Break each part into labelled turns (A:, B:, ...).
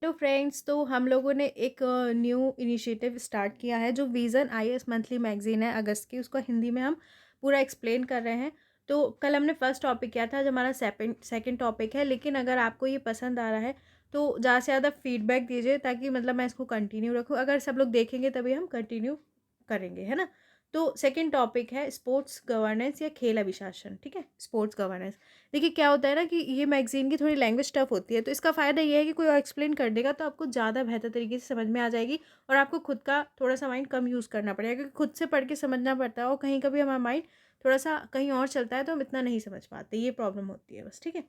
A: Hello friends, तो हम लोगों ने एक न्यू इनिशिएटिव स्टार्ट किया है जो विज़न आईएएस मंथली मैगजीन है अगस्त की, उसको हिंदी में हम पूरा एक्सप्लेन कर रहे हैं। तो कल हमने फर्स्ट टॉपिक किया था, जो हमारा सेकंड टॉपिक है। लेकिन अगर आपको ये पसंद आ रहा है तो ज़्यादा से ज़्यादा फीडबैक दीजिए, ताकि मतलब मैं इसको कंटिन्यू रखूँ। अगर सब लोग देखेंगे तभी हम कंटिन्यू करेंगे, है ना। तो सेकंड टॉपिक है स्पोर्ट्स गवर्नेंस या खेल अभिशासन। ठीक है, स्पोर्ट्स गवर्नेंस। देखिए क्या होता है ना कि ये मैगज़ीन की थोड़ी लैंग्वेज टफ होती है, तो इसका फ़ायदा ये है कि कोई और एक्सप्लेन कर देगा तो आपको ज़्यादा बेहतर तरीके से समझ में आ जाएगी, और आपको खुद का थोड़ा-सा माइंड कम यूज़ करना पड़ेगा, क्योंकि खुद से पढ़ के समझना पड़ता है और कहीं कभी हमारा माइंड थोड़ा-सा कहीं और चलता है तो हम इतना नहीं समझ पाते, ये प्रॉब्लम होती है बस, ठीक है।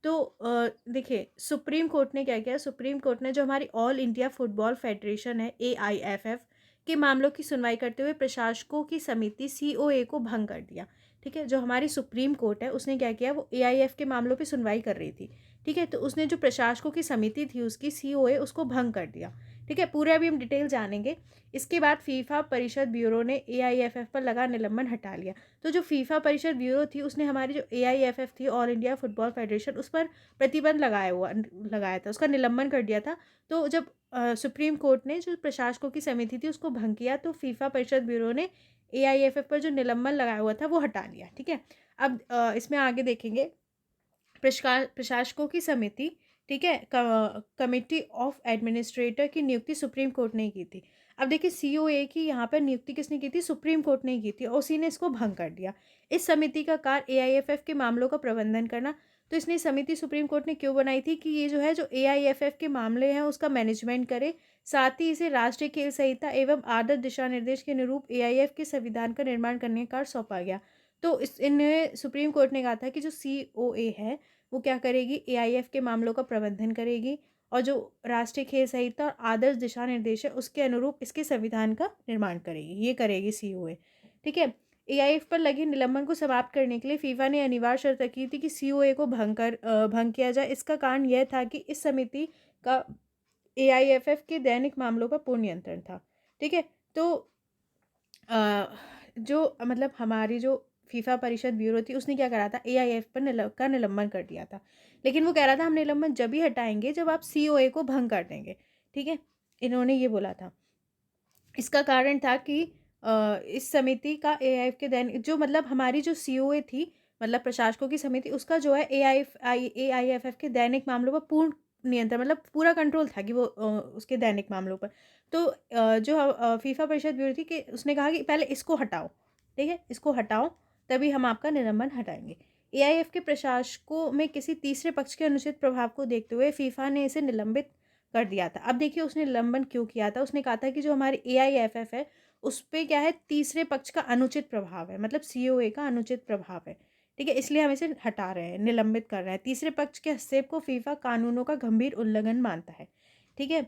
A: तो देखिए सुप्रीम कोर्ट ने क्या किया। सुप्रीम कोर्ट ने जो हमारी ऑल इंडिया फुटबॉल फेडरेशन है, एआईएफएफ, के मामलों की सुनवाई करते हुए प्रशासकों की समिति सीओए को भंग कर दिया। ठीक है, जो हमारी सुप्रीम कोर्ट है उसने क्या किया, वो एआईएफ के मामलों पे सुनवाई कर रही थी। ठीक है, तो उसने जो प्रशासकों की समिति थी उसकी सीओए, उसको भंग कर दिया। ठीक है, पूरे अभी हम डिटेल जानेंगे। इसके बाद फीफा परिषद ब्यूरो ने एआईएफएफ पर लगा निलंबन हटा लिया। तो जो फीफा परिषद ब्यूरो थी उसने हमारी जो एआईएफएफ थी, ऑल इंडिया फुटबॉल फेडरेशन, उस पर प्रतिबंध लगाया था, उसका निलंबन कर दिया था। तो जब सुप्रीम कोर्ट ने जो प्रशासकों की समिति थी उसको भंग किया, तो फीफा परिषद ब्यूरो ने एआईएफएफ पर जो निलंबन लगाया हुआ था वो हटा लिया। ठीक है, अब इसमें आगे देखेंगे। प्रशासकों की समिति, ठीक है, कमिटी ऑफ एडमिनिस्ट्रेटर की नियुक्ति सुप्रीम कोर्ट ने की थी। अब देखिए सीओए की यहाँ पर नियुक्ति किसने की थी, सुप्रीम कोर्ट ने की थी, और उसी ने इसको भंग कर दिया। इस समिति का कार्य एआईएफएफ के मामलों का प्रबंधन करना। तो इसने समिति सुप्रीम कोर्ट ने क्यों बनाई थी कि ये जो है, जो एआईएफएफ के मामले हैं उसका मैनेजमेंट करे, साथ ही इसे राष्ट्रीय खेल संहिता एवं आदर्श दिशा निर्देश के अनुरूप एआईएफ के संविधान का निर्माण करने का कार्य सौंपा गया। तो इस इन्हें सुप्रीम कोर्ट ने कहा था कि जो सीओए है वो क्या करेगी, एआईएफ के मामलों का प्रबंधन करेगी, और जो राष्ट्रीय खेल संहिता और आदर्श दिशा निर्देश है उसके अनुरूप इसके संविधान का निर्माण करेगी, ये करेगी सीओए। ठीक है, एआईएफ पर लगे निलंबन को समाप्त करने के लिए फीफा ने अनिवार्य शर्त रखी थी कि सीओए को भंग किया जाए। इसका कारण यह था कि इस समिति का एआईएफएफ के दैनिक मामलों पर पूर्ण नियंत्रण था। ठीक है, तो जो मतलब हमारी जो फीफा परिषद ब्यूरो थी उसने क्या करा था, एआईएफ पर का निलंबन कर दिया था। लेकिन वो कह रहा था हम निलंबन जब ही हटाएंगे जब आप सीओए को भंग कर देंगे। ठीक है, इन्होंने ये बोला था। इसका कारण था कि इस समिति का एआईएफ के दैन जो मतलब हमारी जो सीओए थी, मतलब प्रशासकों की समिति, उसका जो है एआईएफएफ के दैनिक मामलों पर पूर्ण नियंत्रण, मतलब पूरा कंट्रोल था कि वो उसके दैनिक मामलों पर। तो जो फीफा परिषद ब्यूरो थी कि उसने कहा कि पहले इसको हटाओ। ठीक है, इसको हटाओ, तभी हम आपका निलंबन हटाएंगे। एआईएफ के प्रशासकों में किसी तीसरे पक्ष के अनुचित प्रभाव को देखते हुए फीफा ने इसे निलंबित कर दिया था। अब देखिए उसने निलंबन क्यों किया था। उसने कहा था कि जो हमारी एआईएफएफ है उस पे क्या है, तीसरे पक्ष का अनुचित प्रभाव है, मतलब सीओए का अनुचित प्रभाव है। ठीक है, इसलिए हम इसे हटा रहे हैं, निलंबित कर रहे हैं। तीसरे पक्ष के हस्तक्षेप को फीफा कानूनों का गंभीर उल्लंघन मानता है। ठीक है,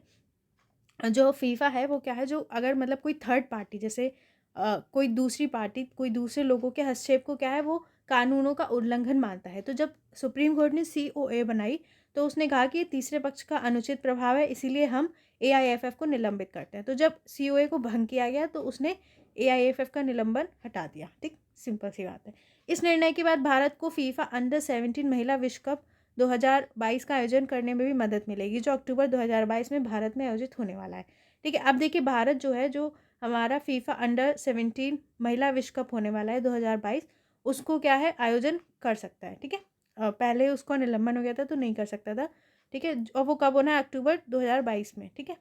A: जो फीफा है वो क्या है, जो अगर मतलब कोई थर्ड पार्टी, जैसे कोई दूसरी पार्टी कोई दूसरे लोगों के हस्तक्षेप को क्या है, वो कानूनों का उल्लंघन मानता है। तो जब सुप्रीम कोर्ट ने सीओए बनाई तो उसने कहा कि ये तीसरे पक्ष का अनुचित प्रभाव है, इसीलिए हम एआईएफएफ को निलंबित करते हैं। तो जब सीओए को भंग किया गया तो उसने एआईएफएफ का निलंबन हटा दिया। ठीक, सिंपल सी बात है। इस निर्णय के बाद भारत को फीफा अंडर-17 महिला विश्व कप 2022 का आयोजन करने में भी मदद मिलेगी, जो अक्टूबर 2022 में भारत में आयोजित होने वाला है। ठीक है, अब देखिए भारत जो है, जो हमारा फीफा अंडर-17 महिला विश्व कप होने वाला है 2022, उसको क्या है, आयोजन कर सकता है। ठीक है, पहले उसको निलंबन हो गया था तो नहीं कर सकता था। ठीक है, और वो कब होना है, अक्टूबर 2022 में। ठीक है,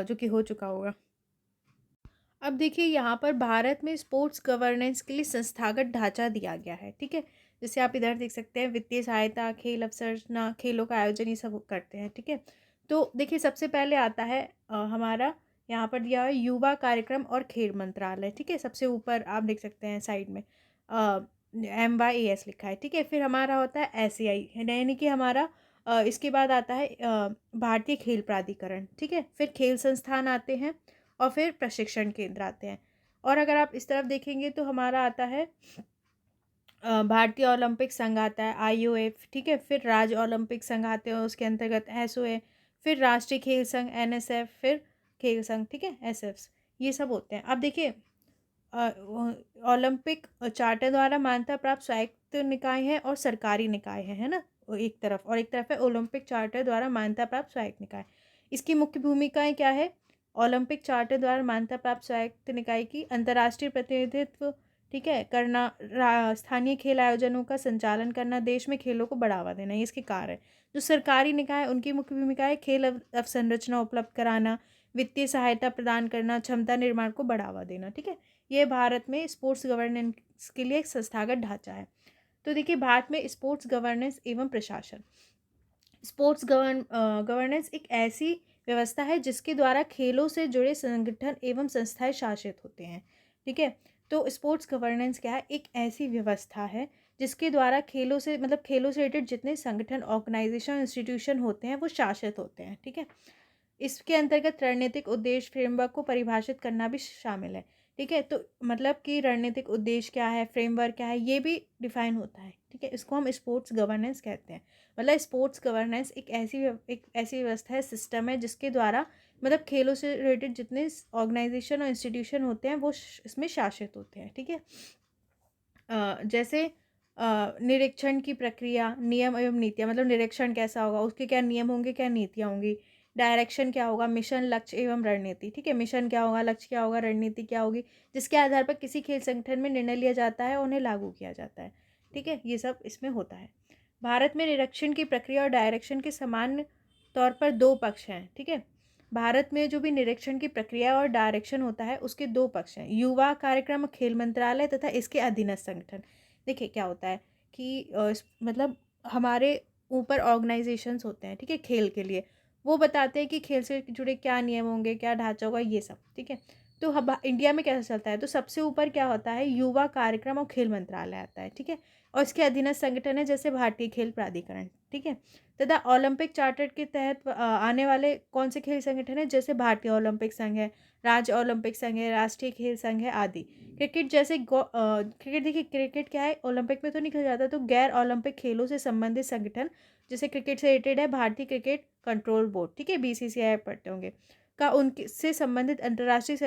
A: जो कि हो चुका होगा। अब देखिए यहाँ पर भारत में स्पोर्ट्स गवर्नेंस के लिए संस्थागत ढांचा दिया गया है। ठीक है, जैसे आप इधर देख सकते हैं, वित्तीय सहायता, खेल अवसरना, खेलों का आयोजन, ये सब करते हैं। ठीक है, तो देखिए सबसे पहले आता है हमारा यहाँ पर दिया हुआ है युवा कार्यक्रम और खेल मंत्रालय। ठीक है, सबसे ऊपर आप देख सकते हैं साइड में MYAS लिखा है। ठीक है, फिर हमारा होता है SAI, यानी कि हमारा इसके बाद आता है भारतीय खेल प्राधिकरण। ठीक है, फिर खेल संस्थान आते हैं, और फिर प्रशिक्षण केंद्र आते हैं। और अगर आप इस तरफ देखेंगे तो हमारा आता है भारतीय ओलंपिक संघ आता है, IOF। ठीक है, फिर राज्य ओलंपिक संघ आते हैं, उसके अंतर्गत SOA, फिर राष्ट्रीय खेल संघ NSF, फिर खेल संघ, ठीक है, SFs, ये सब होते हैं। अब देखिए ओलंपिक चार्टर द्वारा मान्यता प्राप्त स्वायत्त निकाय हैं और सरकारी निकाय हैं, है ना। एक तरफ, और एक तरफ है ओलंपिक चार्टर द्वारा मान्यता प्राप्त स्वायत्त निकाय। इसकी मुख्य भूमिकाएं क्या है? ओलंपिक चार्टर द्वारा मान्यता प्राप्त स्वायत्त निकाय की अंतर्राष्ट्रीय प्रतिनिधित्व, ठीक है, करना, स्थानीय खेल आयोजनों का संचालन करना, देश में खेलों को बढ़ावा देना, ये इसके कार्य है। जो सरकारी निकाय है उनकी मुख्य भूमिका है खेल अवसंरचना उपलब्ध कराना, वित्तीय सहायता प्रदान करना, क्षमता निर्माण को बढ़ावा देना, ठीक है। ये भारत में स्पोर्ट्स गवर्नेंस के लिए एक संस्थागत ढांचा है। तो देखिए, भारत में स्पोर्ट्स गवर्नेंस एवं प्रशासन, स्पोर्ट्स गवर्नेंस एक ऐसी व्यवस्था है जिसके द्वारा खेलों से जुड़े संगठन एवं संस्थाएं शासित होते हैं, ठीक है। तो स्पोर्ट्स गवर्नेंस क्या है? एक ऐसी व्यवस्था है जिसके द्वारा खेलों से खेलों से रिलेटेड जितने संगठन, ऑर्गेनाइजेशन, इंस्टीट्यूशन होते हैं वो शासित होते हैं, ठीक है। इसके अंतर्गत रणनीतिक उद्देश्य फ्रेमवर्क को परिभाषित करना भी शामिल है, ठीक है। तो कि रणनीतिक उद्देश्य क्या है, फ्रेमवर्क क्या है, ये भी डिफाइन होता है, ठीक है। इसको हम स्पोर्ट्स गवर्नेंस कहते हैं। स्पोर्ट्स गवर्नेंस एक ऐसी व्यवस्था है, सिस्टम है जिसके द्वारा खेलों से रिलेटेड जितने ऑर्गेनाइजेशन और इंस्टीट्यूशन होते हैं वो इसमें शासित होते हैं, ठीक है। जैसे निरीक्षण की प्रक्रिया, नियम एवं नीतियाँ, निरीक्षण कैसा होगा, उसके क्या नियम होंगे, क्या नीतियाँ होंगी। डायरेक्शन क्या होगा, मिशन, लक्ष्य एवं रणनीति, ठीक है। मिशन क्या होगा, लक्ष्य क्या होगा, रणनीति क्या होगी, जिसके आधार पर किसी खेल संगठन में निर्णय लिया जाता है और उन्हें लागू किया जाता है, ठीक है। ये सब इसमें होता है। भारत में निरीक्षण की प्रक्रिया और डायरेक्शन के समान तौर पर दो पक्ष हैं, ठीक है। भारत में जो भी निरीक्षण की प्रक्रिया और डायरेक्शन होता है उसके दो पक्ष हैं, युवा कार्यक्रम और खेल मंत्रालय तथा इसके अधीनस्थ संगठन। देखिए क्या होता है कि हमारे ऊपर ऑर्गेनाइजेशंस होते हैं, ठीक है, खेल के लिए। वो बताते हैं कि खेल से जुड़े क्या नियम होंगे, क्या ढांचा होगा, ये सब, ठीक है। तो हम इंडिया में कैसा चलता है, तो सबसे ऊपर क्या होता है, युवा कार्यक्रम और खेल मंत्रालय आता है, ठीक है। और इसके अधीनस्थ संगठन है जैसे भारतीय खेल प्राधिकरण, ठीक है। तथा ओलंपिक चार्टर के तहत आने वाले कौन से खेल संगठन है, जैसे भारतीय ओलंपिक संघ है, राज्य ओलंपिक संघ है, राष्ट्रीय खेल संघ है आदि। क्रिकेट जैसे क्रिकेट, देखिए क्रिकेट क्या है, ओलंपिक में तो नहीं खेला जाता, तो गैर ओलंपिक खेलों से संबंधित संगठन, जैसे क्रिकेट से रिलेटेड है भारतीय क्रिकेट कंट्रोल बोर्ड, ठीक है, BCCI पढ़ते होंगे, का उनके से संबंधित अंतर्राष्ट्रीय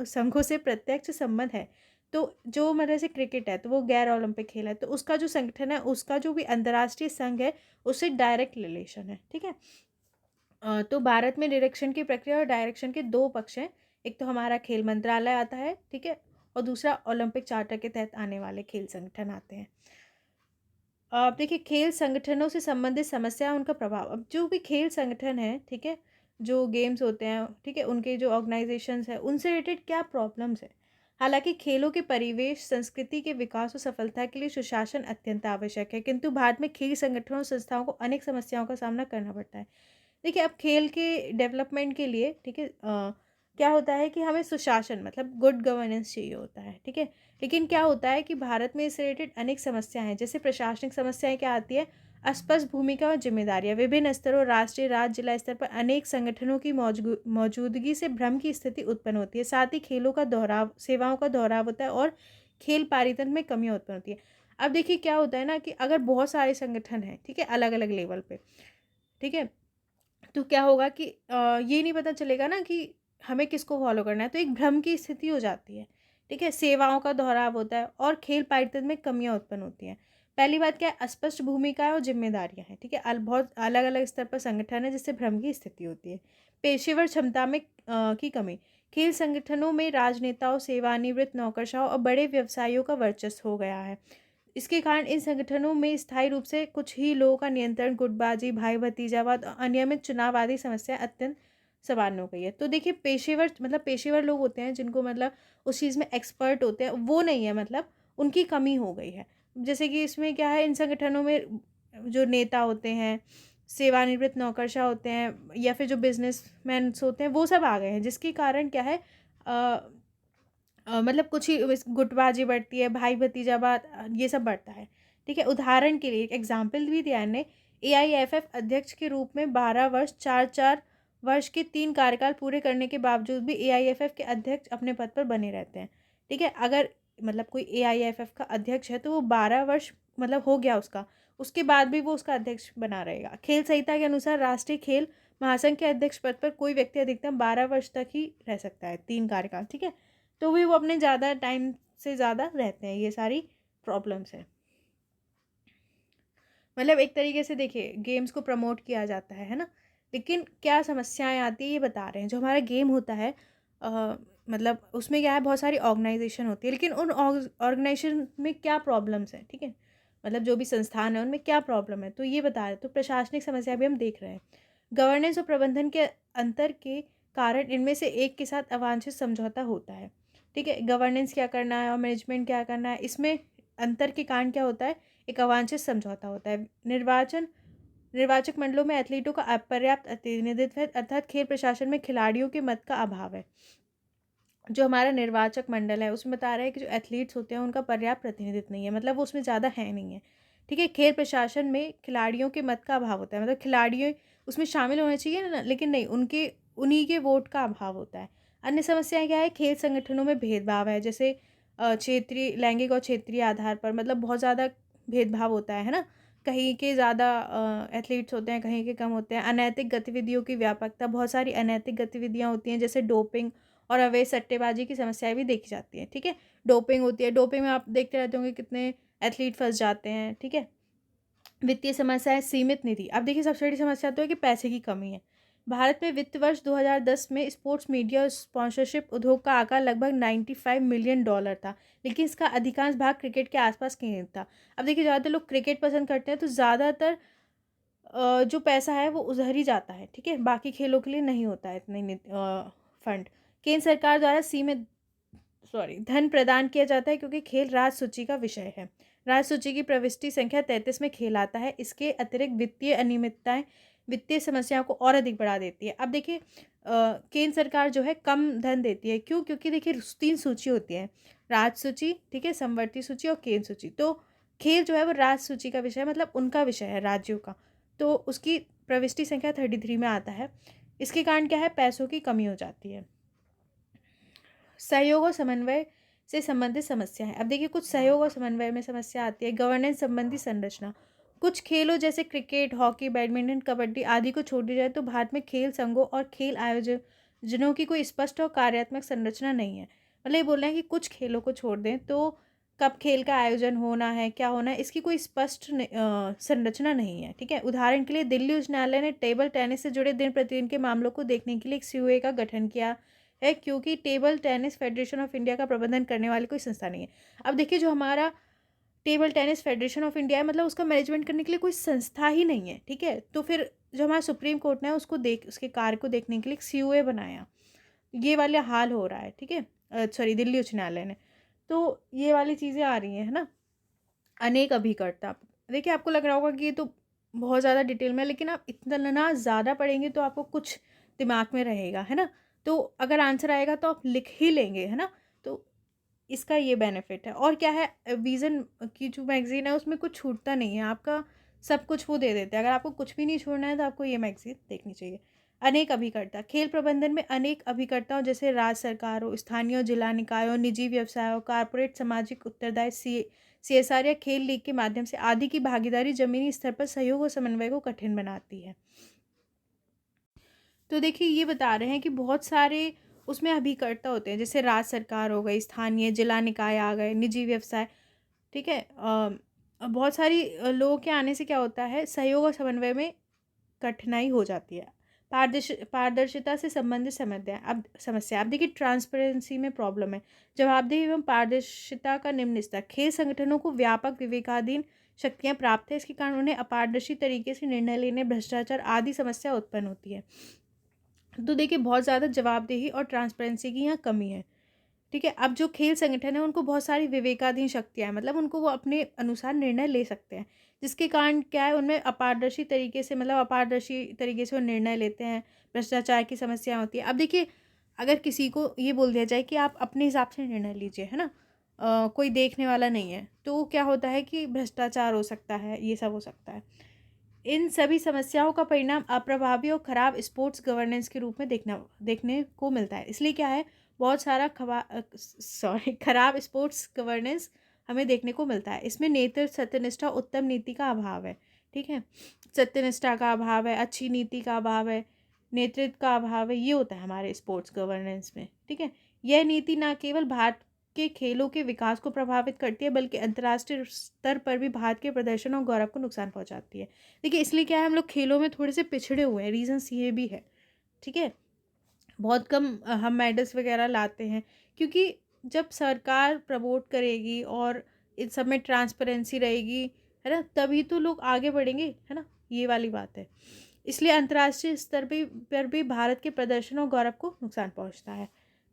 A: संघों से प्रत्यक्ष संबंध है। तो जो से क्रिकेट है तो वो गैर ओलंपिक खेल है, तो उसका जो संगठन है, उसका जो भी अंतर्राष्ट्रीय संघ है, उससे डायरेक्ट रिलेशन है, ठीक है। तो भारत में निरीक्षण की प्रक्रिया और डायरेक्शन के दो पक्ष हैं, एक तो हमारा खेल मंत्रालय आता है, ठीक है, और दूसरा ओलंपिक चार्टर के तहत आने वाले खेल संगठन आते हैं। अब देखिए, खेल संगठनों से संबंधित समस्या, उनका प्रभाव। अब जो भी खेल संगठन है, ठीक है, जो गेम्स होते हैं, ठीक है, उनके जो ऑर्गेनाइजेशंस है उनसे रिलेटेड क्या प्रॉब्लम्स है। हालांकि खेलों के परिवेश, संस्कृति के विकास और सफलता के लिए सुशासन अत्यंत आवश्यक है, किंतु भारत में खेल संगठनों और संस्थाओं को अनेक समस्याओं का सामना करना पड़ता है। देखिए, अब खेल के डेवलपमेंट के लिए, ठीक है, क्या होता है कि हमें सुशासन गुड गवर्नेंस चाहिए होता है, ठीक है। लेकिन क्या होता है कि भारत में इससे रिलेटेड अनेक समस्याएं हैं, जैसे प्रशासनिक समस्याएं क्या आती है, अस्पष्ट भूमिका और जिम्मेदारियां, विभिन्न स्तरों, राष्ट्रीय, राज्य, जिला स्तर पर अनेक संगठनों की मौजूदगी से भ्रम की स्थिति उत्पन्न होती है। साथ ही खेलों का दोहराव, सेवाओं का दोहराव होता है और खेल पारितन में कमियां उत्पन्न होती है। अब देखिए क्या होता है ना कि अगर बहुत सारे संगठन हैं, ठीक है, अलग अलग लेवल पे, ठीक है, तो क्या होगा कि ये नहीं पता चलेगा ना कि हमें किसको फॉलो करना है, तो एक भ्रम की स्थिति हो जाती है, ठीक है। सेवाओं का दोहराव होता है और खेल पारितन में कमियां उत्पन्न होती हैं। पहली बात क्या है, अस्पष्ट भूमिकाएं और जिम्मेदारियां हैं, ठीक है, बहुत अलग अलग स्तर पर संगठन है जिससे भ्रम की स्थिति होती है। पेशेवर क्षमता में की कमी, खेल संगठनों में राजनेताओं, सेवानिवृत्त नौकरशाहों और बड़े व्यवसायियों का वर्चस्व हो गया है। इसके कारण इन संगठनों में स्थायी रूप से कुछ ही लोगों का नियंत्रण, गुटबाजी, भाई भतीजावाद और अनियमित चुनाव आदि समस्या अत्यंत सामान्य हो गई है। तो देखिए, पेशेवर पेशेवर लोग होते हैं जिनको उस चीज़ में एक्सपर्ट होते हैं, वो नहीं है, उनकी कमी हो गई है। जैसे कि इसमें क्या है, इन संगठनों में जो नेता होते हैं, सेवानिवृत्त नौकरशाह होते हैं, या फिर जो बिजनेसमैन होते हैं, वो सब आ गए हैं, जिसके कारण क्या है, कुछ ही गुटबाजी बढ़ती है, भाई भतीजावाद, ये सब बढ़ता है, ठीक है। उदाहरण के लिए एक एग्जाम्पल भी दिया है, AIFF अध्यक्ष के रूप में 12 वर्ष 4 वर्ष के 3 कार्यकाल पूरे करने के बावजूद भी AIFF के अध्यक्ष अपने पद पर बने रहते हैं, ठीक है। अगर कोई AIFF का अध्यक्ष है तो वो 12 वर्ष हो गया उसका, उसके बाद भी वो उसका अध्यक्ष बना रहेगा। खेल संहिता के अनुसार राष्ट्रीय खेल महासंघ के अध्यक्ष पद पर कोई व्यक्ति अधिकतम 12 वर्ष तक ही रह सकता है, 3 कार्यकाल, ठीक है। तो भी वो अपने ज़्यादा टाइम से ज़्यादा रहते हैं, ये सारी प्रॉब्लम्स हैं। मतलब एक तरीके से देखिए गेम्स को प्रमोट किया जाता है ना, लेकिन क्या समस्याएं आती है ये बता रहे हैं। जो हमारा गेम होता है मतलब उसमें क्या है, बहुत सारी ऑर्गेनाइजेशन होती है, लेकिन उन ऑर्गेनाइजेशन में क्या प्रॉब्लम्स हैं, ठीक है, मतलब जो भी संस्थान है उनमें क्या प्रॉब्लम है, तो ये बता रहे हैं। तो प्रशासनिक समस्या भी हम देख रहे हैं। गवर्नेंस और प्रबंधन के अंतर के कारण इनमें से एक के साथ अवांछित समझौता होता है, ठीक है। गवर्नेंस क्या करना है और मैनेजमेंट क्या करना है, इसमें अंतर के कारण क्या होता है, एक अवांछित समझौता होता है। निर्वाचक मंडलों में एथलीटों का अपर्याप्त प्रतिनिधित्व है, अर्थात खेल प्रशासन में खिलाड़ियों के मत का अभाव है। जो हमारा निर्वाचक मंडल है उसमें बता रहा है कि जो एथलीट्स होते हैं उनका पर्याप्त प्रतिनिधित्व नहीं है, मतलब वो उसमें ज़्यादा है नहीं है, ठीक है। खेल प्रशासन में खिलाड़ियों के मत का अभाव होता है, मतलब खिलाड़ियों उसमें शामिल होने चाहिए ना, लेकिन नहीं, उनके उन्हीं के वोट का अभाव होता है। अन्य समस्याएं क्या है, खेल संगठनों में भेदभाव है, जैसे क्षेत्रीय, लैंगिक और क्षेत्रीय आधार पर, मतलब बहुत ज़्यादा भेदभाव होता है ना। कहीं के ज़्यादा एथलीट्स होते हैं, कहीं के कम होते हैं। अनैतिक गतिविधियों की व्यापकता, बहुत सारी अनैतिक गतिविधियाँ होती हैं, जैसे डोपिंग और अवैध सट्टेबाजी की समस्याएं भी देखी जाती हैं, ठीक है। डोपिंग होती है, डोपिंग में आप देखते रहते होंगे कितने एथलीट फंस जाते हैं, ठीक है। वित्तीय समस्या है, सीमित निधि। अब देखिए सबसे बड़ी समस्या तो है कि पैसे की कमी है। भारत में वित्त वर्ष 2010 में स्पोर्ट्स मीडिया और स्पॉन्सरशिप उद्योग का आकार लगभग $95 मिलियन था, लेकिन इसका अधिकांश भाग क्रिकेट के आसपास केंद्रित था। अब देखिए ज़्यादातर लोग क्रिकेट पसंद करते हैं, तो ज़्यादातर जो पैसा है वो उधर ही जाता है, ठीक है, बाकी खेलों के लिए नहीं होता है इतने फंड। केंद्र सरकार द्वारा सीमित धन प्रदान किया जाता है, क्योंकि खेल राज्य सूची का विषय है। राज्य सूची की प्रविष्टि संख्या 33 में खेल आता है। इसके अतिरिक्त वित्तीय अनियमितताएं वित्तीय समस्याओं को और अधिक बढ़ा देती है। अब देखिए केंद्र सरकार जो है कम धन देती है, क्यों, क्योंकि देखिए 3 सूची होती है, राज्य सूची, ठीक है, समवर्ती सूची और केंद्र सूची। तो खेल जो है वो राज्य सूची का विषय है, मतलब उनका विषय है राज्यों का, तो उसकी प्रविष्टि संख्या 33 में आता है। इसके कारण क्या है, पैसों की कमी हो जाती है। सहयोग और समन्वय से संबंधित समस्या है। अब देखिए कुछ सहयोग और समन्वय में समस्या आती है। गवर्नेंस संबंधी संरचना, कुछ खेलों जैसे क्रिकेट, हॉकी, बैडमिंटन, कबड्डी आदि को छोड़ दिया जाए तो भारत में खेल संघों और खेल आयोजनों की कोई स्पष्ट और कार्यात्मक संरचना नहीं है। मतलब ये बोल रहे हैं कि कुछ खेलों को छोड़ दें तो कब खेल का आयोजन होना है, क्या होना है, इसकी कोई स्पष्ट संरचना नहीं है, ठीक है। उदाहरण के लिए दिल्ली उच्च न्यायालय ने टेबल टेनिस से जुड़े दिन प्रतिदिन के मामलों को देखने के लिए एक सीओए का गठन किया है, क्योंकि table tennis federation of India का प्रबंधन करने वाली कोई संस्था नहीं है। अब देखिए जो हमारा table tennis federation of India है, मतलब उसका मैनेजमेंट करने के लिए कोई संस्था ही नहीं है, ठीक है। तो फिर जो हमारा सुप्रीम कोर्ट ने उसको उसके कार्य को देखने के लिए एक सीओए बनाया, ये वाला हाल हो रहा है, ठीक है, सॉरी दिल्ली उच्च न्यायालय ने। तो ये वाली चीज़ें आ रही हैं, है ना। अनेक अभिकर्ता, देखिए आपको लग रहा होगा कि ये तो बहुत ज़्यादा डिटेल में, लेकिन आप इतना ज़्यादा पढ़ेंगे तो आपको कुछ दिमाग में रहेगा, है ना। तो अगर आंसर आएगा तो आप लिख ही लेंगे, है ना। तो इसका ये बेनिफिट है। और क्या है, विज़न की जो मैगज़ीन है उसमें कुछ छूटता नहीं है आपका, सब कुछ वो दे देते हैं। अगर आपको कुछ भी नहीं छोड़ना है तो आपको ये मैगज़ीन देखनी चाहिए। अनेक अभिकर्ता, खेल प्रबंधन में अनेक अभिकर्ताओं जैसे राज्य सरकारों, स्थानीय और जिला निकायों, निजी व्यवसायों, कॉर्पोरेट सामाजिक उत्तरदायित्व, सीएसआर या खेल लीग के माध्यम से आदि की भागीदारी जमीनी स्तर पर सहयोग और समन्वय को कठिन बनाती है। तो देखिए ये बता रहे हैं कि बहुत सारे उसमें अभिकर्ता होते हैं, जैसे राज्य सरकार हो गई, स्थानीय जिला निकाय आ गए, निजी व्यवसाय, ठीक है। बहुत सारी लोगों के आने से क्या होता है, सहयोग और समन्वय में कठिनाई हो जाती है। पारदर्शिता से संबंधित समस्या अब देखिए ट्रांसपेरेंसी में प्रॉब्लम है। जवाबदेही एवं पारदर्शिता का निम्न स्तर, खेल संगठनों को व्यापक विवेकाधीन शक्तियां प्राप्त है, इसके कारण उन्हें अपारदर्शी तरीके से निर्णय लेने, भ्रष्टाचार आदि समस्या उत्पन्न होती है। तो देखिए बहुत ज़्यादा जवाबदेही और ट्रांसपेरेंसी की यहाँ कमी है, ठीक है। अब जो खेल संगठन है उनको बहुत सारी विवेकाधीन शक्तियाँ हैं, मतलब उनको वो अपने अनुसार निर्णय ले सकते हैं, जिसके कारण क्या है, उनमें अपारदर्शी तरीके से, मतलब अपारदर्शी तरीके से वो निर्णय लेते हैं। भ्रष्टाचार की समस्या होती है। अब देखिए अगर किसी को ये बोल दिया जाए कि आप अपने हिसाब से निर्णय लीजिए, है ना, कोई देखने वाला नहीं है, तो क्या होता है कि भ्रष्टाचार हो सकता है, ये सब हो सकता है। इन सभी समस्याओं का परिणाम अप्रभावी और खराब स्पोर्ट्स गवर्नेंस के रूप में देखने को मिलता है। इसलिए क्या है, बहुत सारा खराब स्पोर्ट्स गवर्नेंस हमें देखने को मिलता है। इसमें नेतृत्व, सत्यनिष्ठा, उत्तम नीति का अभाव है, ठीक है। सत्यनिष्ठा का अभाव है, अच्छी नीति का अभाव है, नेतृत्व का अभाव है, ये होता है हमारे स्पोर्ट्स गवर्नेंस में, ठीक है। यह नीति ना केवल भारत के खेलों के विकास को प्रभावित करती है, बल्कि अंतर्राष्ट्रीय स्तर पर भी भारत के प्रदर्शन और गौरव को नुकसान पहुंचाती है। देखिए, इसलिए क्या है, हम लोग खेलों में थोड़े से पिछड़े हुए हैं, रीजंस ये भी है। ठीक है, बहुत कम हम मेडल्स वगैरह लाते हैं, क्योंकि जब सरकार प्रमोट करेगी और इन सब में ट्रांसपेरेंसी रहेगी, है ना, तभी तो लोग आगे बढ़ेंगे, है ना, ये वाली बात है। इसलिए अंतर्राष्ट्रीय स्तर पर भी भारत के प्रदर्शन और गौरव को नुकसान पहुंचता है।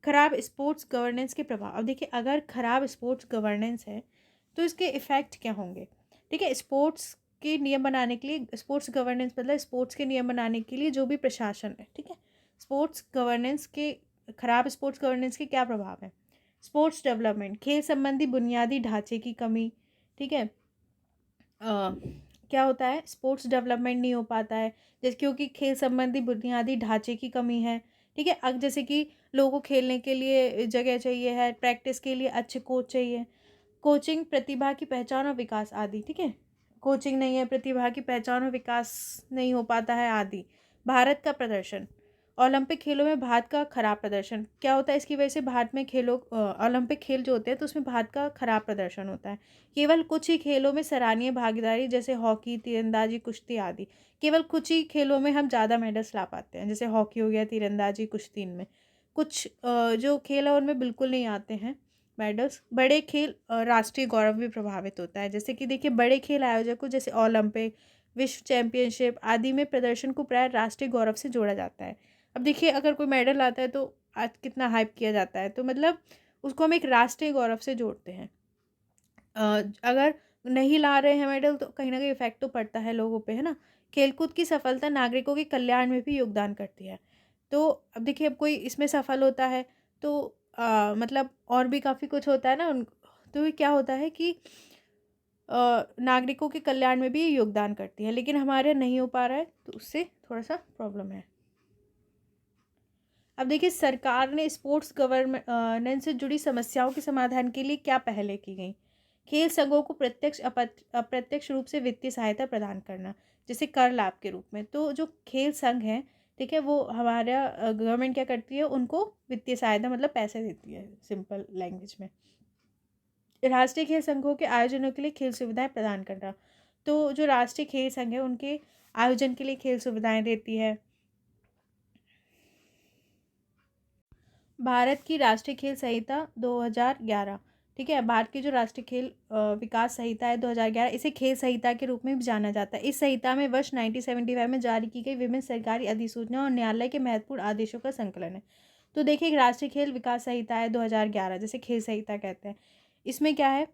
A: खराब स्पोर्ट्स गवर्नेंस के प्रभाव। अब देखिए, अगर खराब स्पोर्ट्स गवर्नेंस है तो इसके इफ़ेक्ट क्या होंगे। ठीक है, स्पोर्ट्स के नियम बनाने के लिए, स्पोर्ट्स गवर्नेंस मतलब स्पोर्ट्स के नियम बनाने के लिए जो भी प्रशासन है, ठीक है, स्पोर्ट्स गवर्नेंस के, खराब स्पोर्ट्स गवर्नेंस के क्या प्रभाव हैं। स्पोर्ट्स डेवलपमेंट, खेल संबंधी बुनियादी ढांचे की कमी। ठीक है, क्या होता है, स्पोर्ट्स डेवलपमेंट नहीं हो पाता है, जैसे क्योंकि खेल संबंधी बुनियादी ढांचे की कमी है। ठीक है, अब जैसे कि लोगों को खेलने के लिए जगह चाहिए है, प्रैक्टिस के लिए अच्छे कोच चाहिए, कोचिंग, प्रतिभा की पहचान और विकास आदि। ठीक है, कोचिंग नहीं है, प्रतिभा की पहचान और विकास नहीं हो पाता है आदि। भारत का प्रदर्शन, ओलंपिक खेलों में भारत का खराब प्रदर्शन क्या होता है, इसकी वजह से भारत में खेलों, ओलंपिक खेल जो होते हैं तो उसमें भारत का खराब प्रदर्शन होता है। केवल कुछ ही खेलों में सराहनीय भागीदारी, जैसे हॉकी, तीरंदाजी, कुश्ती आदि। केवल कुछ ही खेलों में हम ज़्यादा मेडल्स ला पाते हैं, जैसे हॉकी हो गया, तीरंदाजी, कुश्ती। इनमें कुछ जो खेल है उनमें बिल्कुल नहीं आते हैं मेडल्स। बड़े खेल, राष्ट्रीय गौरव भी प्रभावित होता है, जैसे कि देखिए, बड़े खेल आयोजकों जैसे ओलंपिक, विश्व चैंपियनशिप आदि में प्रदर्शन को प्राय राष्ट्रीय गौरव से जोड़ा जाता है। अब देखिए, अगर कोई मेडल आता है तो आज कितना हाइप किया जाता है, तो मतलब उसको हम एक राष्ट्रीय गौरव से जोड़ते हैं। अगर नहीं ला रहे हैं मेडल तो कहीं ना कहीं इफेक्ट तो पड़ता है लोगों पे, है ना। खेलकूद की सफलता नागरिकों के कल्याण में भी योगदान करती है। तो अब देखिए, अब कोई इसमें सफल होता है तो मतलब और भी काफ़ी कुछ होता है ना उन, तो ये क्या होता है कि नागरिकों के कल्याण में भी ये योगदान करती है, लेकिन हमारे यहाँ नहीं हो पा रहा है तो उससे थोड़ा सा प्रॉब्लम है। अब देखिए, सरकार ने स्पोर्ट्स गवर्नेंस से जुड़ी समस्याओं के समाधान के लिए क्या पहले की गई। खेल संघों को प्रत्यक्ष अप्रत्यक्ष रूप से वित्तीय सहायता प्रदान करना, जैसे कर लाभ के रूप में। तो जो खेल संघ हैं, ठीक है, वो हमारा गवर्नमेंट क्या करती है, उनको वित्तीय सहायता मतलब पैसे देती है, सिंपल लैंग्वेज में। राष्ट्रीय खेल संघों के आयोजनों के लिए खेल सुविधाएं प्रदान करना, तो जो राष्ट्रीय खेल संघ है उनके आयोजन के लिए खेल सुविधाएं देती है। भारत की राष्ट्रीय खेल संहिता 2011, ठीक है, भारत की जो राष्ट्रीय खेल विकास संहिता है 2011, इसे खेल संहिता के रूप में भी जाना जाता है। इस संहिता में वर्ष 1975 में जारी की गई विभिन्न सरकारी अधिसूचना और न्यायालय के महत्वपूर्ण आदेशों का संकलन है। तो देखिए, राष्ट्रीय खेल विकास संहिता है 2011, जैसे खेल संहिता कहते हैं। इसमें क्या है,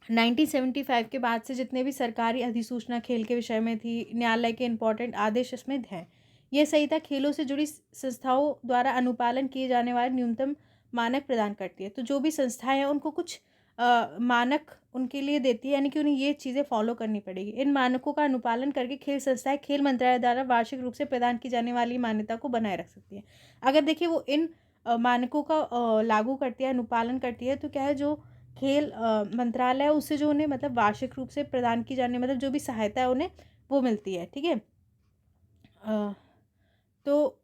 A: 1975 के बाद से जितने भी सरकारी अधिसूचना खेल के विषय में थी, न्यायालय के इंपॉर्टेंट आदेश इसमें हैं। यह संहिता खेलों से जुड़ी संस्थाओं द्वारा अनुपालन किए जाने वाले न्यूनतम मानक प्रदान करती है। तो जो भी संस्थाएं हैं उनको कुछ मानक उनके लिए देती है, यानी कि उन्हें ये चीज़ें फॉलो करनी पड़ेगी। इन मानकों का अनुपालन करके खेल संस्थाएं खेल मंत्रालय द्वारा वार्षिक रूप से प्रदान की जाने वाली मान्यता को बनाए रख सकती है। अगर देखिए वो इन मानकों का लागू करती है, अनुपालन करती है, तो क्या है, जो खेल मंत्रालय है उससे जो उन्हें मतलब वार्षिक रूप से प्रदान की जाने, मतलब जो भी सहायता है उन्हें वो मिलती है। ठीक है, तो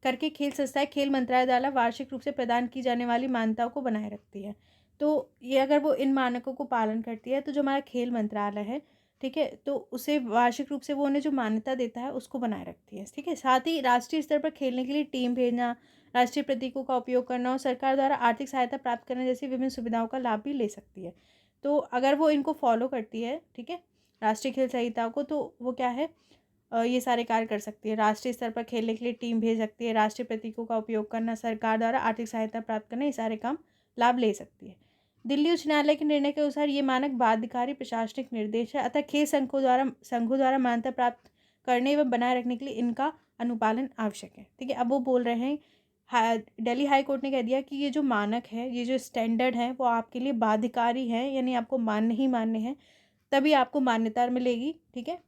A: करके खेल संस्थाएं खेल मंत्रालय द्वारा वार्षिक रूप से प्रदान की जाने वाली मान्यताओं को बनाए रखती है। तो ये अगर वो इन मानकों को पालन करती है तो जो हमारा खेल मंत्रालय है, ठीक है, तो उसे वार्षिक रूप से वो उन्हें जो मान्यता देता है उसको बनाए रखती है। ठीक है, साथ ही राष्ट्रीय स्तर पर खेलने के लिए टीम भेजना, राष्ट्रीय प्रतीकों का उपयोग करना और सरकार द्वारा आर्थिक सहायता प्राप्त करने जैसी विभिन्न सुविधाओं का लाभ भी ले सकती है। तो अगर वो इनको फॉलो करती है, ठीक है, राष्ट्रीय खेल संहिता को, तो वो क्या है, ये सारे कार्य कर सकती है। राष्ट्रीय स्तर पर खेलने के लिए टीम भेज सकती है, राष्ट्रीय प्रतीकों का उपयोग करना, सरकार द्वारा आर्थिक सहायता प्राप्त करना, ये सारे काम लाभ ले सकती है। दिल्ली उच्च न्यायालय के निर्णय के अनुसार ये मानक बाध्यकारी प्रशासनिक निर्देश है, अतः खेल संघों द्वारा मान्यता प्राप्त करने एवं बनाए रखने के लिए इनका अनुपालन आवश्यक है। ठीक है, अब वो बोल रहे हैं, दिल्ली हाई कोर्ट ने कह दिया कि ये जो मानक है, ये जो स्टैंडर्ड है, वो आपके लिए बाध्यकारी है, यानी आपको मानने ही मानने हैं, तभी आपको मान्यता मिलेगी। ठीक है,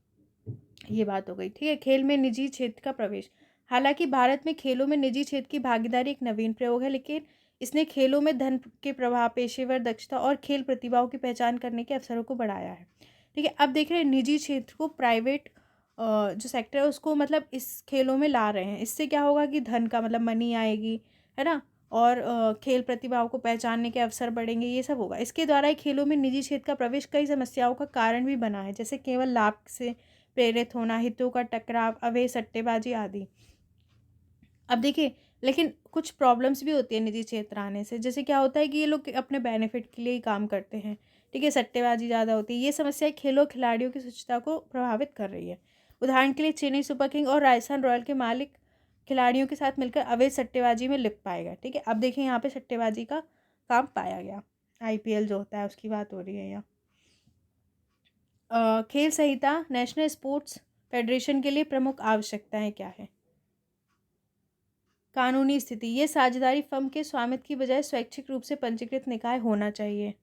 A: ये बात हो गई। ठीक है, खेल में निजी क्षेत्र का प्रवेश। हालांकि भारत में खेलों में निजी क्षेत्र की भागीदारी एक नवीन प्रयोग है, लेकिन इसने खेलों में धन के प्रभाव, पेशेवर दक्षता और खेल प्रतिभाओं की पहचान करने के अवसरों को बढ़ाया है। ठीक है, अब देख रहे हैं निजी क्षेत्र को, प्राइवेट जो सेक्टर है उसको मतलब इस खेलों में ला रहे हैं। इससे क्या होगा कि धन का मतलब मनी आएगी, है ना, और खेल प्रतिभाओं को पहचानने के अवसर बढ़ेंगे, ये सब होगा। इसके द्वारा ही खेलों में निजी क्षेत्र का प्रवेश कई समस्याओं का कारण भी बना है, जैसे केवल लाभ से प्रेरित होना, हितों का टकराव, अवैध सट्टेबाजी आदि। अब देखिए, लेकिन कुछ प्रॉब्लम्स भी होती है निजी क्षेत्र आने से। जैसे क्या होता है कि ये लोग अपने बेनिफिट के लिए ही काम करते हैं, ठीक है, सट्टेबाजी ज़्यादा होती है। ये समस्या खेलों खिलाड़ियों की स्वच्छता को प्रभावित कर रही है। उदाहरण के लिए चेन्नई सुपर किंग और राजस्थान रॉयल के मालिक खिलाड़ियों के साथ मिलकर अवैध सट्टेबाजी में लिप्त पाए गए, ठीक है। अब देखिए यहाँ पे सट्टेबाजी का काम पाया गया। IPL जो होता है उसकी बात हो रही है यहाँ। खेल संहिता नेशनल स्पोर्ट्स फेडरेशन के लिए प्रमुख आवश्यकताएं क्या है? कानूनी स्थिति, ये साझेदारी फर्म के स्वामित्व की बजाय स्वैच्छिक रूप से पंजीकृत निकाय होना चाहिए।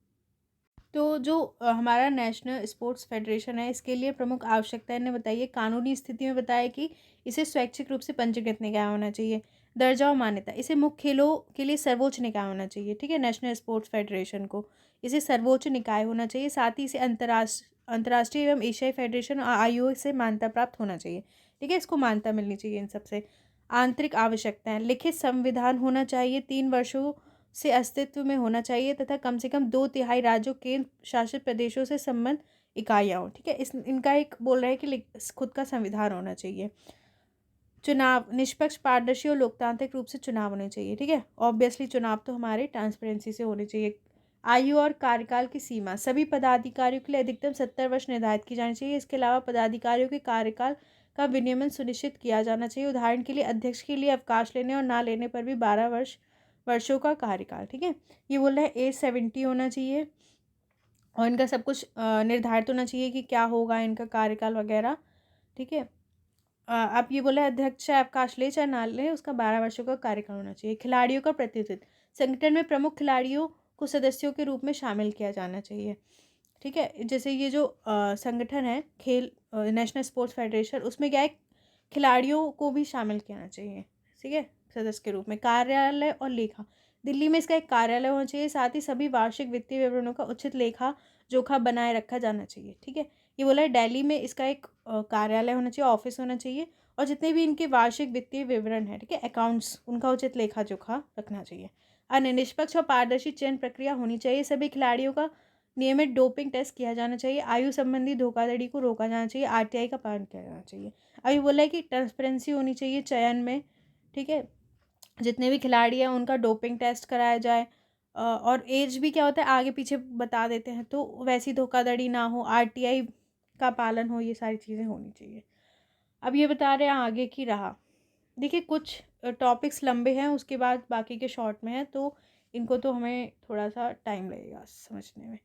A: तो जो हमारा नेशनल स्पोर्ट्स फेडरेशन है, इसके लिए प्रमुख आवश्यकताएं ने बताइए। कानूनी स्थिति में बताया कि इसे स्वैच्छिक रूप से पंजीकृत निकाय होना चाहिए। दर्जा और मान्यता, इसे मुख्य खेलों के लिए सर्वोच्च निकाय होना चाहिए, ठीक है। नेशनल स्पोर्ट्स फेडरेशन को इसे सर्वोच्च निकाय होना चाहिए। साथ ही इसे अंतर्राष्ट्रीय एवं एशियाई फेडरेशन और आयोग से मान्यता प्राप्त होना चाहिए, ठीक है। इसको मान्यता मिलनी चाहिए इन सबसे। आंतरिक आवश्यकताएं, लिखित संविधान होना चाहिए, 3 वर्षों से अस्तित्व में होना चाहिए तथा कम से कम 2/3 राज्यों केंद्र शासित प्रदेशों से संबद्ध इकाइयाँ हो, ठीक है। इनका एक बोल रहा है कि खुद का संविधान होना चाहिए। चुनाव निष्पक्ष, पारदर्शी और लोकतांत्रिक रूप से चुनाव होने चाहिए, ठीक है। ऑब्वियसली चुनाव तो हमारे ट्रांसपेरेंसी से होने चाहिए। आयु और कार्यकाल की सीमा, सभी पदाधिकारियों के लिए अधिकतम 70 वर्ष निर्धारित की जानी चाहिए। इसके अलावा पदाधिकारियों के कार्यकाल का विनियमन सुनिश्चित किया जाना चाहिए। उदाहरण के लिए अध्यक्ष के लिए अवकाश लेने और ना लेने पर भी 12 वर्षों का कार्यकाल, ठीक है। ये बोल रहे हैं एज 70 होना चाहिए और इनका सब कुछ निर्धारित होना चाहिए कि क्या होगा इनका कार्यकाल वगैरह, ठीक है। आप ये बोला अध्यक्ष चाहे अवकाश ले चाहे ना ले, उसका 12 वर्षों का कार्यकाल होना चाहिए। खिलाड़ियों का प्रतिनिधित्व, संगठन में प्रमुख खिलाड़ियों को सदस्यों के रूप में शामिल किया जाना चाहिए, ठीक है। जैसे ये जो संगठन है खेल नेशनल स्पोर्ट्स फेडरेशन, उसमें क्या है, खिलाड़ियों को भी शामिल किया चाहिए, ठीक है, सदस्य के रूप में। कार्यालय और लेखा, दिल्ली में इसका एक कार्यालय होना चाहिए। साथ ही सभी वार्षिक वित्तीय विवरणों का उचित लेखा जोखा बनाए रखा जाना चाहिए, ठीक है। ये बोला है दिल्ली में इसका एक कार्यालय होना चाहिए, ऑफिस होना चाहिए, और जितने भी इनके वार्षिक वित्तीय विवरण है, ठीक है, अकाउंट्स, उनका उचित लेखा जोखा रखना चाहिए। अन्य निष्पक्ष और पारदर्शी चयन प्रक्रिया होनी चाहिए। सभी खिलाड़ियों का नियमित डोपिंग टेस्ट किया जाना चाहिए। आयु संबंधी धोखाधड़ी को रोका जाना चाहिए। RTI का पालन किया जाना चाहिए। अभी बोला है कि ट्रांसपेरेंसी होनी चाहिए चयन में, ठीक है। जितने भी खिलाड़ी हैं उनका डोपिंग टेस्ट कराया जाए, और एज भी क्या होता है आगे पीछे बता देते हैं, तो वैसी धोखाधड़ी ना हो, RTI का पालन हो, ये सारी चीज़ें होनी चाहिए। अब ये बता रहे हैं आगे की राह। देखिए कुछ टॉपिक्स लंबे हैं, उसके बाद बाकी के शॉर्ट में हैं, तो इनको तो हमें थोड़ा सा टाइम लगेगा समझने में।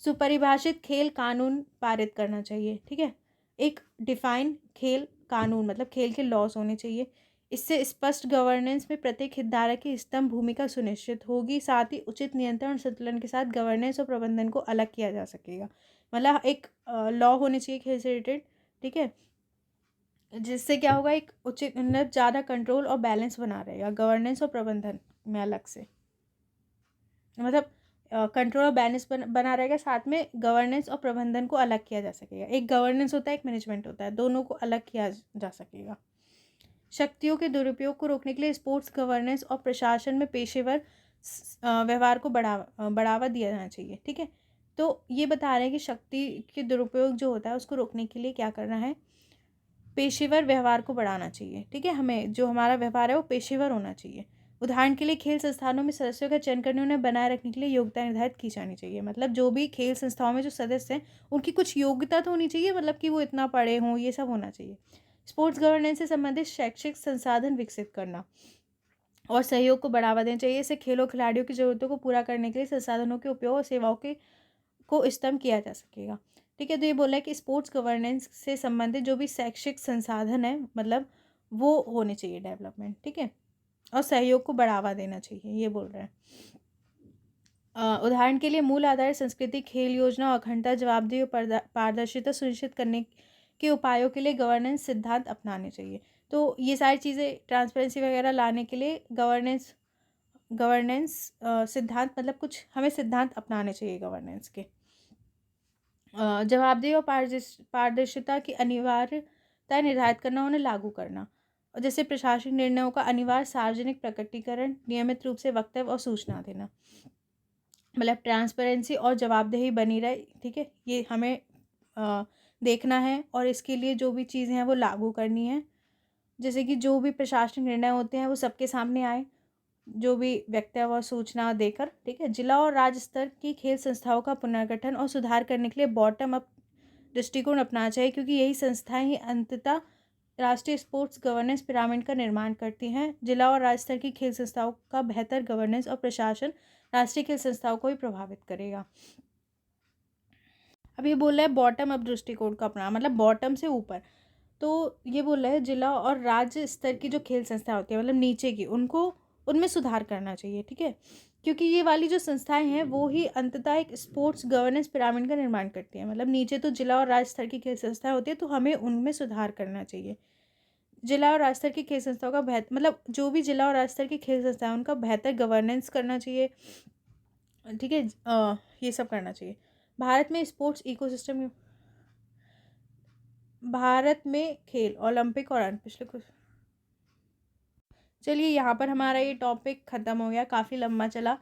A: सुपरिभाषित खेल कानून पारित करना चाहिए, ठीक है। एक डिफाइन खेल कानून मतलब खेल के लॉज होने चाहिए। इससे स्पष्ट गवर्नेंस में प्रत्येक हितधारक की स्तंभ भूमिका सुनिश्चित होगी। साथ ही उचित नियंत्रण और संतुलन के साथ गवर्नेंस और प्रबंधन को अलग किया जा सकेगा। मतलब एक लॉ होने चाहिए खेल से रिलेटेड, ठीक है, जिससे क्या होगा, एक उचित मतलब ज़्यादा कंट्रोल और बैलेंस बना रहेगा गवर्नेंस और प्रबंधन में अलग से। मतलब कंट्रोल और बैलेंस बना रहेगा, साथ में गवर्नेंस और प्रबंधन को अलग किया जा सकेगा। एक गवर्नेंस होता है, एक मैनेजमेंट होता है, दोनों को अलग किया जा सकेगा। शक्तियों के दुरुपयोग को रोकने के लिए स्पोर्ट्स गवर्नेंस और प्रशासन में पेशेवर व्यवहार को बढ़ावा दिया जाना चाहिए, ठीक है। तो ये बता रहे हैं कि शक्ति के दुरुपयोग जो होता है उसको रोकने के लिए क्या करना है, पेशेवर व्यवहार को बढ़ाना चाहिए, ठीक है। हमें जो हमारा व्यवहार है वो पेशेवर होना चाहिए। उदाहरण के लिए खेल संस्थानों में सदस्यों का चयन करने उन्हें बनाए रखने के लिए योग्यता निर्धारित की जानी चाहिए। मतलब जो भी खेल संस्थाओं में जो सदस्य हैं उनकी कुछ योग्यता तो होनी चाहिए, मतलब कि वो इतना पढ़े हों, ये सब होना चाहिए। स्पोर्ट्स गवर्नेंस से संबंधित शैक्षिक संसाधन विकसित करना और सहयोग को बढ़ावा देना चाहिए। इससे खेलों खिलाड़ियों की ज़रूरतों को पूरा करने के लिए संसाधनों के उपयोग और सेवाओं के को स्तंभ किया जा सकेगा, ठीक है। तो ये बोला है कि स्पोर्ट्स गवर्नेंस से संबंधित जो भी शैक्षिक संसाधन है मतलब वो होने चाहिए डेवलपमेंट, ठीक है, और सहयोग को बढ़ावा देना चाहिए, ये बोल रहे हैं। उदाहरण के लिए मूल आधार संस्कृति, खेल योजना और अखंडता, जवाबदेही और पारदर्शिता सुनिश्चित करने के उपायों के लिए गवर्नेंस सिद्धांत अपनाने चाहिए। तो ये सारी चीज़ें ट्रांसपेरेंसी वगैरह लाने के लिए गवर्नेंस गवर्नेंस सिद्धांत मतलब कुछ हमें सिद्धांत अपनाने चाहिए गवर्नेंस के। जवाबदेही और पारदर्शिता की अनिवार्यता निर्धारित करना, उन्हें लागू करना। और जैसे प्रशासनिक निर्णयों का अनिवार्य सार्वजनिक प्रकटीकरण, नियमित रूप से वक्तव्य और सूचना देना, मतलब ट्रांसपेरेंसी और जवाबदेही बनी रहे, ठीक है, ये हमें देखना है और इसके लिए जो भी चीज़ें हैं वो लागू करनी है। जैसे कि जो भी प्रशासनिक निर्णय होते हैं वो सबके सामने आए, जो भी वक्तव्य और सूचना देकर, ठीक है। जिला और राज्य स्तर की खेल संस्थाओं का पुनर्गठन और सुधार करने के लिए बॉटम अप दृष्टिकोण अपनाना चाहिए, क्योंकि यही संस्थाएं ही अंततः राष्ट्रीय स्पोर्ट्स गवर्नेंस पिरामिड का निर्माण करती हैं। जिला और राज्य स्तर की खेल संस्थाओं का बेहतर गवर्नेंस और प्रशासन राष्ट्रीय खेल संस्थाओं को भी प्रभावित करेगा। अब ये बोल रहा है बॉटम अप दृष्टिकोण का अपनाना, मतलब बॉटम से ऊपर। तो ये बोल रहा है जिला और राज्य स्तर की जो खेल संस्था होती है, मतलब नीचे की, उनको उनमें सुधार करना चाहिए, ठीक है, क्योंकि ये वाली जो संस्थाएं हैं वो ही अंततः एक स्पोर्ट्स गवर्नेंस पिरामिड का निर्माण करती हैं। मतलब नीचे तो जिला और राज्य स्तर की खेल संस्थाएं होती है, तो हमें उनमें सुधार करना चाहिए। जिला और राज्य स्तर की खेल संस्थाओं का बेहतर, मतलब जो भी जिला और राज्य स्तर की खेल संस्था है उनका बेहतर गवर्नेंस करना चाहिए, ठीक है। ये सब करना चाहिए। भारत में स्पोर्ट्स इकोसिस्टम, भारत में खेल ओलंपिक और अन्य पिछले कुछ, चलिए यहाँ पर हमारा ये टॉपिक ख़त्म हो गया, काफ़ी लंबा चला।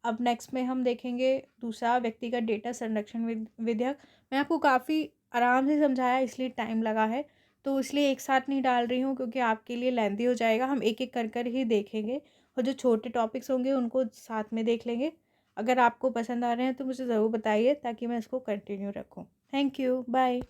A: अब नेक्स्ट में हम देखेंगे दूसरा, व्यक्तिगत डेटा संरक्षण विधेयक। मैं आपको काफ़ी आराम से समझाया, इसलिए टाइम लगा है, तो इसलिए एक साथ नहीं डाल रही हूँ क्योंकि आपके लिए लेंथी हो जाएगा। हम एक एक कर कर ही देखेंगे और जो छोटे टॉपिक्स होंगे उनको साथ में देख लेंगे। अगर आपको पसंद आ रहे हैं तो मुझे ज़रूर बताइए ताकि मैं इसको कंटिन्यू रखूँ। Thank you, bye.